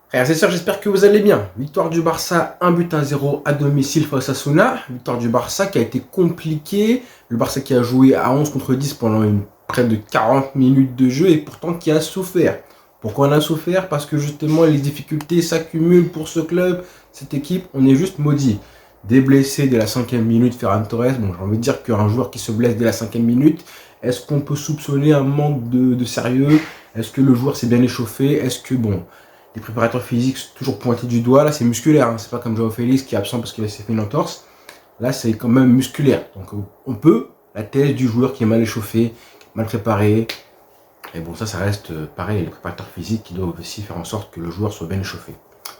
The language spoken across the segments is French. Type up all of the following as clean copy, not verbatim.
Frères et sœurs, j'espère que vous allez bien. Victoire du Barça, 1-0 à domicile face à Osasuna. Victoire du Barça qui a été compliquée. Le Barça qui a joué à 11 contre 10 pendant près de 40 minutes de jeu et pourtant qui a souffert. Pourquoi on a souffert? Parce que justement les difficultés s'accumulent pour ce club, cette équipe. On est juste maudit. Des blessés dès la 5e minute, Ferran Torres. Bon, j'ai envie de dire qu'un joueur qui se blesse dès la 5e minute, est-ce qu'on peut soupçonner un manque de sérieux? Est-ce que le joueur s'est bien échauffé? Est-ce que, bon, les préparateurs physiques sont toujours pointés du doigt? Là, c'est musculaire, hein. C'est pas comme Joao Félix qui est absent parce qu'il s'est fait une entorse. Là, c'est quand même musculaire. Donc, on peut, la thèse du joueur qui est mal échauffé, mal préparé. Et bon, ça reste pareil. Les préparateurs physiques qui doivent aussi faire en sorte que le joueur soit bien échauffé.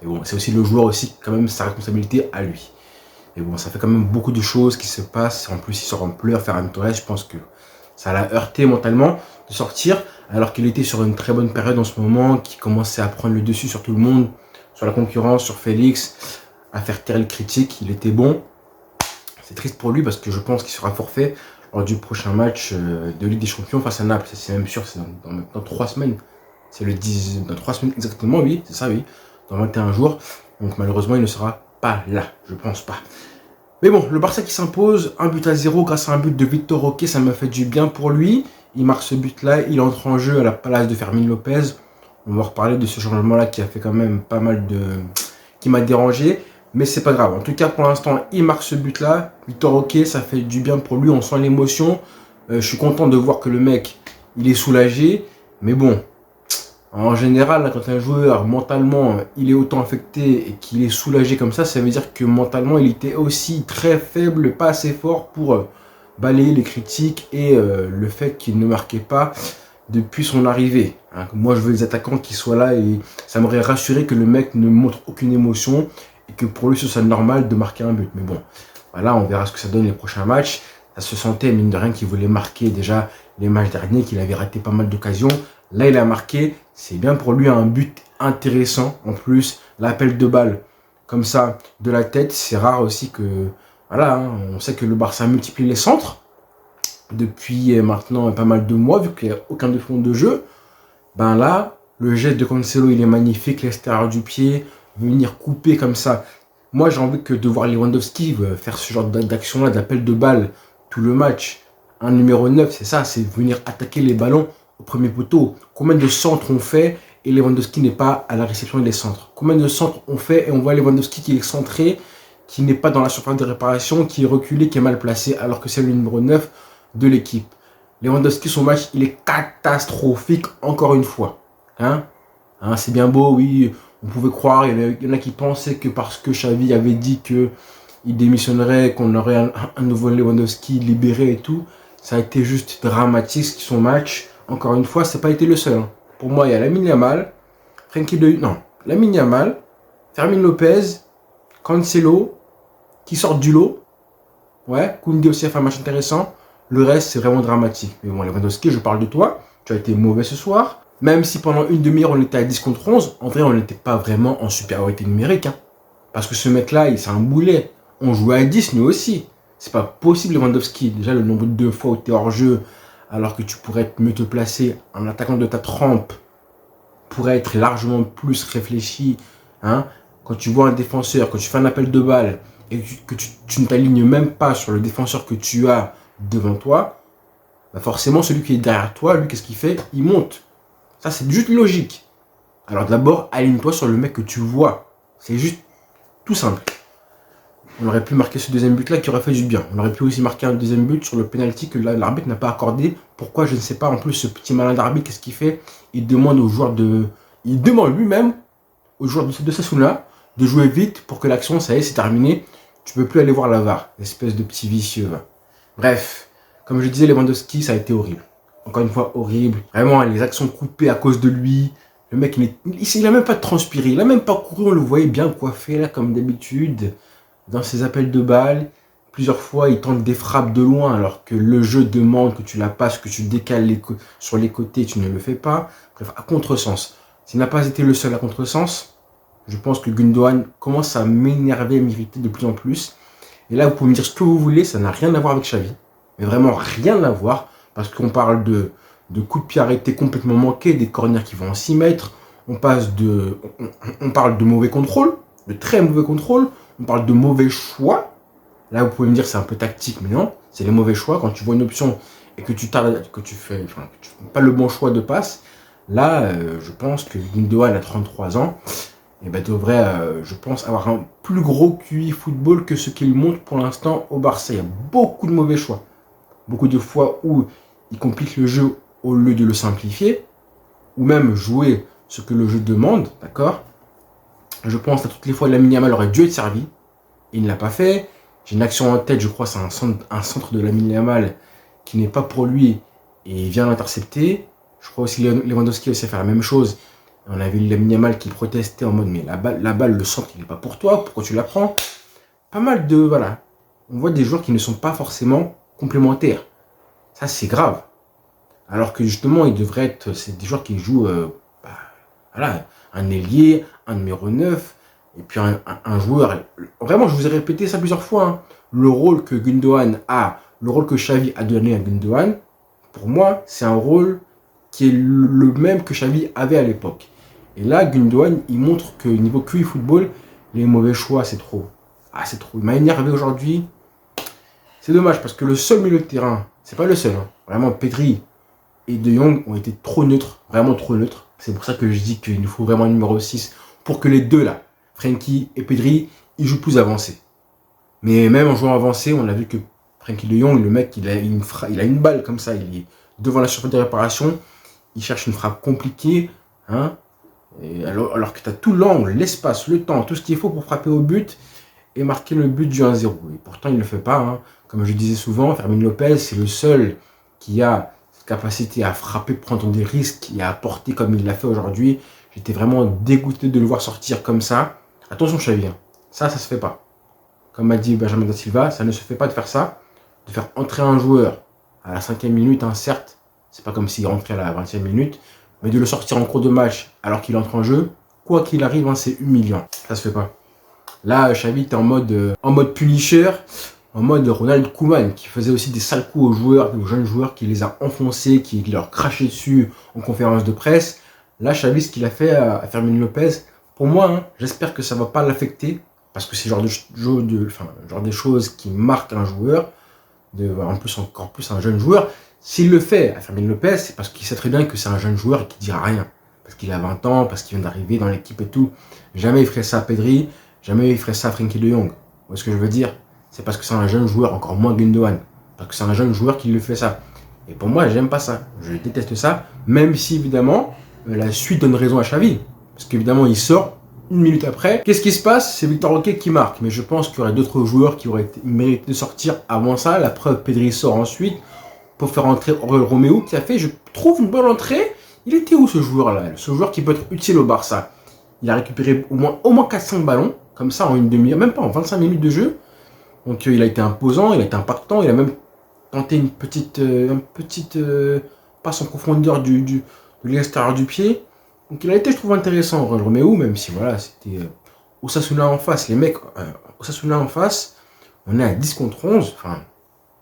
Et bon, c'est aussi le joueur aussi, quand même, sa responsabilité à lui. Et bon, ça fait quand même beaucoup de choses qui se passent. En plus, il sort en pleurs, Ferran Torres. Je pense que ça l'a heurté mentalement de sortir, alors qu'il était sur une très bonne période en ce moment, qui commençait à prendre le dessus sur tout le monde, sur la concurrence, sur Félix, à faire taire les critiques. Il était bon. C'est triste pour lui parce que je pense qu'il sera forfait lors du prochain match de Ligue des Champions face à Naples. C'est même sûr, c'est dans maintenant 3 semaines. C'est le 10, dans 3 semaines exactement, oui, c'est ça, oui. Dans 21 jours. Donc malheureusement, il ne sera pas là, je pense pas. Mais bon, le Barça qui s'impose, 1-0 grâce à un but de Victor Roque, ça m'a fait du bien pour lui. Il marque ce but-là, il entre en jeu à la place de Fermin Lopez. On va reparler de ce changement-là qui a fait quand même pas mal de... qui m'a dérangé, mais c'est pas grave. En tout cas, pour l'instant, il marque ce but-là. Victor Roque, ça fait du bien pour lui, on sent l'émotion. Je suis content de voir que le mec, il est soulagé. Mais bon, en général, quand un joueur, mentalement, il est autant affecté et qu'il est soulagé comme ça veut dire que mentalement, il était aussi très faible, pas assez fort pour balayer les critiques et le fait qu'il ne marquait pas depuis son arrivée. Hein. Moi, je veux des attaquants qui soient là et ça m'aurait rassuré que le mec ne montre aucune émotion et que pour lui, ce soit normal de marquer un but. Mais bon, voilà, on verra ce que ça donne les prochains matchs. Ça se sentait, mine de rien, qu'il voulait marquer déjà les matchs derniers, qu'il avait raté pas mal d'occasions. Là, il a marqué. C'est bien pour lui, un but intéressant. En plus, l'appel de balle comme ça de la tête, c'est rare aussi que... Voilà, hein, on sait que le Barça multiplie les centres depuis maintenant pas mal de mois, vu qu'il n'y a aucun de fond de jeu. Ben là, le geste de Cancelo, il est magnifique, l'extérieur du pied, venir couper comme ça. Moi, j'ai envie que de voir Lewandowski faire ce genre d'action-là, d'appel de balle tout le match. Un numéro 9, c'est ça, c'est venir attaquer les ballons au premier poteau. Combien de centres on fait et Lewandowski n'est pas à la réception des centres? Combien de centres on fait et on voit Lewandowski qui est centré, qui n'est pas dans la surface de réparation, qui est reculé, qui est mal placé, alors que c'est le numéro 9 de l'équipe. Lewandowski, son match, il est catastrophique encore une fois. Hein, c'est bien beau, oui, on pouvait croire, il y en a qui pensaient que parce que Xavi avait dit qu'il démissionnerait, qu'on aurait un nouveau Lewandowski libéré et tout, ça a été juste dramatique son match. Encore une fois, ça n'a pas été le seul. Hein. Pour moi, il y a Lamine Yamal, Lamine Yamal, Fermin Lopez, Cancelo, qui sortent du lot. Ouais, Koundé aussi a fait un match intéressant. Le reste, c'est vraiment dramatique. Mais bon, Lewandowski, je parle de toi. Tu as été mauvais ce soir. Même si pendant une demi-heure, on était à 10 contre 11, en vrai, on n'était pas vraiment en supériorité numérique. Hein. Parce que ce mec-là, c'est un boulet. On jouait à 10, nous aussi. C'est pas possible, Lewandowski. Déjà, le nombre de fois où tu es hors jeu, alors que tu pourrais mieux te placer, un attaquant de ta trempe pourrait être largement plus réfléchi. Hein. Quand tu vois un défenseur, quand tu fais un appel de balle, et que tu ne t'alignes même pas sur le défenseur que tu as devant toi, bah forcément, celui qui est derrière toi, lui, qu'est-ce qu'il fait? Il monte. Ça, c'est juste logique. Alors d'abord, aligne-toi sur le mec que tu vois. C'est juste tout simple. On aurait pu marquer ce deuxième but-là qui aurait fait du bien. On aurait pu aussi marquer un deuxième but sur le penalty que l'arbitre n'a pas accordé. Pourquoi? Je ne sais pas. En plus, ce petit malin d'arbitre, qu'est-ce qu'il fait? Il demande aux joueurs de... Il demande lui-même aux joueurs de Sasuna de jouer vite pour que l'action, ça y est, c'est terminé. Tu peux plus aller voir la VAR. Espèce de petit vicieux. Bref, comme je disais, Lewandowski, ça a été horrible. Encore une fois, horrible. Vraiment, les actions coupées à cause de lui. Le mec, il a même pas transpiré. Il a même pas couru. On le voyait bien coiffé, là, comme d'habitude. Dans ses appels de balles, plusieurs fois, il tente des frappes de loin, alors que le jeu demande que tu la passes, que tu décales sur les côtés, tu ne le fais pas. Bref, à contresens. S'il n'a pas été le seul à contresens, je pense que Gundogan commence à m'énerver, à m'irriter de plus en plus. Et là, vous pouvez me dire ce que vous voulez, ça n'a rien à voir avec Xavi. Mais vraiment rien à voir, parce qu'on parle de coups de pied arrêtés complètement manqués, des corners qui vont en 6 mètres. On parle de mauvais contrôle, de très mauvais contrôle. On parle de mauvais choix. Là, vous pouvez me dire que c'est un peu tactique, mais non. C'est les mauvais choix. Quand tu vois une option et que tu tardes, que tu fais pas le bon choix de passe, là, je pense que Gundogan a 33 ans. Et ben, devrait, je pense, avoir un plus gros QI football que ce qu'il montre pour l'instant au Barça. Il y a beaucoup de mauvais choix. Beaucoup de fois où il complique le jeu au lieu de le simplifier, ou même jouer ce que le jeu demande, d'accord. Je pense à toutes les fois Lamine Yamal aurait dû être servi, il ne l'a pas fait. J'ai une action en tête, je crois, c'est un centre de Lamine Yamal qui n'est pas pour lui et il vient l'intercepter. Je crois aussi Lewandowski aussi faire la même chose. On a vu Lamine Yamal qui protestait en mode mais la balle, le centre, il n'est pas pour toi, pourquoi tu la prends? Pas mal de, voilà. On voit des joueurs qui ne sont pas forcément complémentaires. Ça, c'est grave. Alors que justement, il devrait être, c'est des joueurs qui jouent, voilà, un ailier, un numéro 9, et puis un joueur. Vraiment, je vous ai répété ça plusieurs fois. Hein. Le rôle que Gundogan a, le rôle que Xavi a donné à Gundogan, pour moi, c'est un rôle qui est le même que Xavi avait à l'époque. Et là, Gundogan, il montre que niveau QI football, les mauvais choix, c'est trop. Ah, c'est trop. Il m'a énervé aujourd'hui. C'est dommage parce que le seul milieu de terrain, c'est pas le seul. Hein. Vraiment, Pedri et De Jong ont été trop neutres, vraiment trop neutres. C'est pour ça que je dis qu'il nous faut vraiment un numéro 6 pour que les deux là, Frenkie et Pedri, ils jouent plus avancé. Mais même en jouant avancé, on a vu que Frenkie De Jong, le mec, il a une balle comme ça, il est devant la surface de réparation, il cherche une frappe compliquée, hein, et alors que tu as tout l'angle, l'espace, le temps, tout ce qu'il faut pour frapper au but et marquer le but du 1-0. Et pourtant, il ne le fait pas. Hein. Comme je disais souvent, Fermin Lopez, c'est le seul qui a cette capacité à frapper, prendre des risques et à apporter comme il l'a fait aujourd'hui. J'étais vraiment dégoûté de le voir sortir comme ça. Attention, Xavi, hein. Ça se fait pas. Comme m'a dit Benjamin Da Silva, ça ne se fait pas de faire ça. De faire entrer un joueur à la 5e minute, hein, certes, c'est pas comme s'il rentrait à la 20e minute, mais de le sortir en cours de match alors qu'il entre en jeu, quoi qu'il arrive, hein, c'est humiliant. Ça se fait pas. Là, Xavi était en mode Punisher, en mode Ronald Koeman, qui faisait aussi des sales coups aux joueurs, aux jeunes joueurs, qui les a enfoncés, qui leur crachait dessus en conférence de presse. Là, Xavi, ce qu'il a fait à Fermin Lopez, pour moi, hein, j'espère que ça va pas l'affecter, parce que c'est le genre de choses qui marquent un joueur, en plus encore plus un jeune joueur. S'il le fait à Fermin Lopez, c'est parce qu'il sait très bien que c'est un jeune joueur et qu'il dira rien. Parce qu'il a 20 ans, parce qu'il vient d'arriver dans l'équipe et tout. Jamais il ferait ça à Pedri, jamais il ferait ça à Frenkie de Jong. Vous voyez ce que je veux dire? C'est parce que c'est un jeune joueur, encore moins Gundogan. Parce que c'est un jeune joueur qui le fait ça. Et pour moi, j'aime pas ça. Je déteste ça, même si évidemment, la suite donne raison à Xavi. Parce qu'évidemment, il sort une minute après. Qu'est-ce qui se passe? C'est Victor Roque qui marque. Mais je pense qu'il y aurait d'autres joueurs qui auraient mérité de sortir avant ça. La preuve, Pedri sort ensuite pour faire entrer Oriol Romeu, qui a fait, je trouve, une bonne entrée. Il était où ce joueur-là? Ce joueur qui peut être utile au Barça. Il a récupéré au moins 4-5 ballons, comme ça en une demi-heure, même pas en 25 minutes de jeu. Donc il a été imposant, il a été impactant, il a même tenté une petite passe en profondeur de l'extérieur du pied. Donc il a été, je trouve, intéressant, Romeu, même si voilà, c'était Osasuna en face. Les mecs, Osasuna en face, on est à 10 contre 11, enfin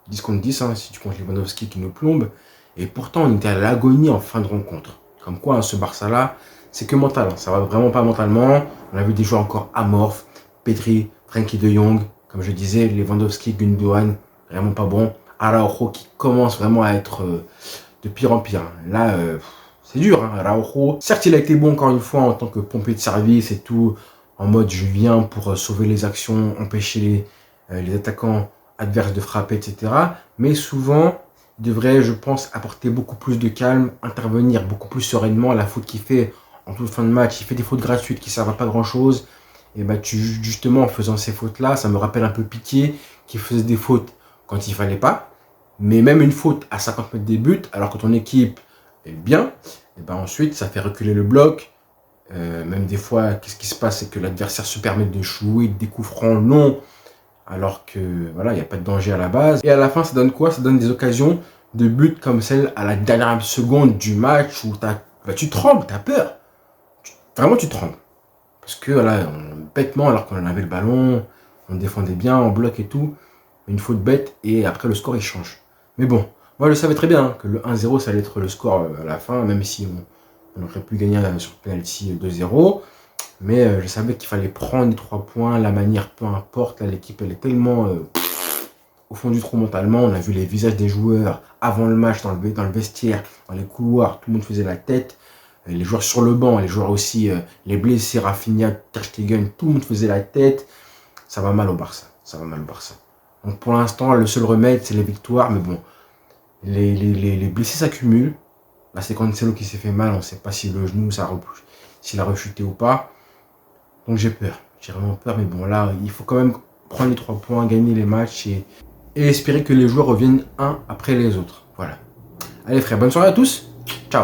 10 contre 10, hein, si tu comptes Lewandowski qui nous plombe. Et pourtant, on était à l'agonie en fin de rencontre. Comme quoi, hein, ce Barça-là, c'est que mental. Hein. Ça va vraiment pas mentalement. On a vu des joueurs encore amorphes. Pedri, Frenkie de Jong, comme je disais, Lewandowski, Gundogan, vraiment pas bon. Araujo qui commence vraiment à être de pire en pire. Hein. Là, c'est dur, hein, Araujo. Certes, il a été bon encore une fois en tant que pompier de service et tout, en mode je viens pour sauver les actions, empêcher les attaquants adverses de frapper, etc. Mais souvent, il devrait, je pense, apporter beaucoup plus de calme, intervenir beaucoup plus sereinement à la faute qu'il fait en toute fin de match. Il fait des fautes gratuites qui ne servent à pas grand-chose. Et bah, justement, en faisant ces fautes-là, ça me rappelle un peu Piqué, qui faisait des fautes quand il fallait pas. Mais même une faute à 50 mètres des buts, alors que ton équipe est bien, et ben ensuite, ça fait reculer le bloc. Même des fois, qu'est-ce qui se passe? C'est que l'adversaire se permet de jouer des coups francs longs, alors que voilà, il n'y a pas de danger à la base. Et à la fin, ça donne quoi? Ça donne des occasions de buts comme celle à la dernière seconde du match où tu trembles, tu as peur. Vraiment, tu trembles. Parce que voilà, bêtement, alors qu'on avait le ballon, on défendait bien, on bloque et tout, une faute bête, et après le score il change. Mais bon, moi je savais très bien hein, que le 1-0 ça allait être le score à la fin, même si On aurait pu gagner sur penalty 2-0. Mais je savais qu'il fallait prendre les 3 points. La manière, peu importe. Là, l'équipe, elle est tellement au fond du trou mentalement. On a vu les visages des joueurs avant le match, dans le vestiaire, dans les couloirs. Tout le monde faisait la tête. Les joueurs sur le banc, les joueurs aussi, les blessés, Rafinha, Ter Stegen, tout le monde faisait la tête. Ça va mal au Barça. Ça va mal au Barça. Donc pour l'instant, le seul remède, c'est les victoires. Mais bon, les blessés s'accumulent. Là, c'est Cancelo qui s'est fait mal. On ne sait pas si le genou, s'il a rechuté ou pas. Donc j'ai peur. J'ai vraiment peur. Mais bon, là, il faut quand même prendre les 3 points, gagner les matchs et espérer que les joueurs reviennent un après les autres. Voilà. Allez frère, bonne soirée à tous. Ciao.